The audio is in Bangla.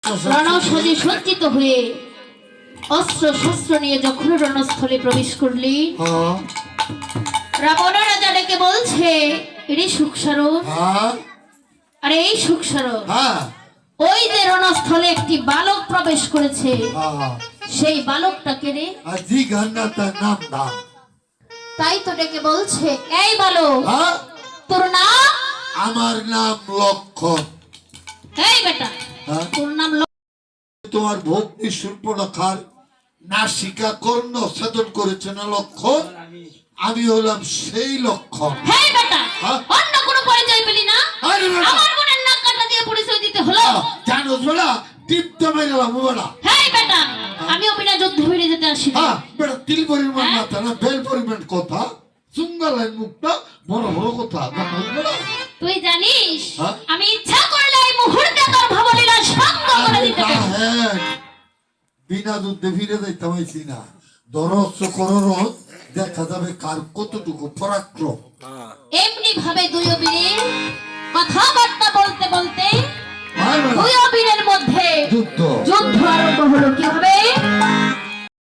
রণসজ্জে সজ্জিত হয়ে অস্ত্র শস্ত্র নিয়ে যখন রণস্থলে প্রবেশ করলি, রাবণ রাজা ডেকে বলছে, এরে সুখসারথ, আরে এই সুখসারথ, ওই যে রণস্থলে একটি বালক প্রবেশ করেছে, সেই বালকটাকে রে? তাই তো ডেকে বলছে, এই বালক, তোর নাম? আমার নাম লক্ষণ। এই বেটা, তোর নাম? তোমার ভক্তি সূর্পনখার নাসিকা কর্ণ ছেদন করেছে না লক্ষণ? আমি হলাম সেই লক্ষণ। হেই বেটা, অন্য কোনো পরিচয় পেলি না? আমার বোনের নাক কাটা দিয়ে পরিচয় দিতে হলো? জানো বলা টিপটা মেরালাম বলা। হেই বেটা, আমি বিনা যুদ্ধে বেরিয়ে যেতে আসি। হ্যাঁ বেটা, তিল পরিমাণ মাথা না, বেল পরিমাণ কথা, সুঙ্গালের মুখটা বড় বড় কথা। তুই জানিস আমি ইচ্ছা করলে এই মুহূর্তে তোর ভবলীলা সঙ্গ করে দিতে পারি। হ্যাঁ, বিনা যুদ্ধে ফিরে যাইতে হইছি না। দরজ করর দেখা যাবে কার কতটুকু পরাক্রম। এমনি ভাবে দুই বীরের কথাবার্তা বলতে বলতে দুই বীরের মধ্যে যুদ্ধ আরম্ভ হলো। কিভাবে?